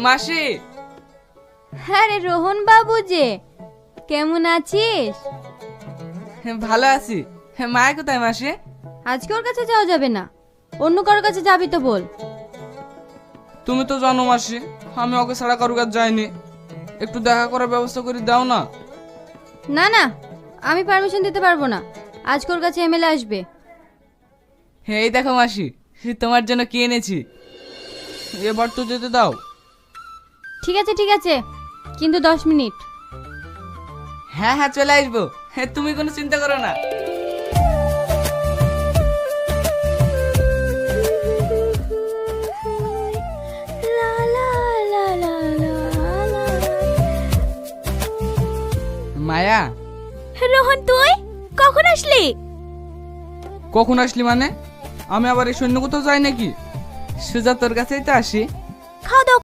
মাসি। হ্যাঁ রে রোহন বাবু যে, কেমন আছিস? ভালো আছি। মায়া কোথায় মাসি? আজকে ওর কাছে যাওয়া যাবে না, অন্য কারোর কাছে যাবি তো বল। তুমি তো জানো মাসি, আমি ওকে ছাড়া কারোর কাছে যাইনি। একটু দেখা করার ব্যবস্থা করে দাও না। না না, আমি পারমিশন দিতে পারবো না। আজকে ওর কাছে এমএলএ আসবে। এই দেখো মাসি, তোমার জন্য কি এনেছি। এবার তো যেতে দাও। ঠিক আছে ঠিক আছে, কিন্তু 10 মিনিট। হ্যাঁ হ্যাঁ, চলে আসবো। তুমি কোনো চিন্তা করো না। মায়া। রোহন তুই কখন আসলি? কখন আসলি মানে? আমি আবার এই সৈন্য কোথাও যাই নাকি? সুজা তোর কাছেই তো আসি। খাওয়া দাওয়া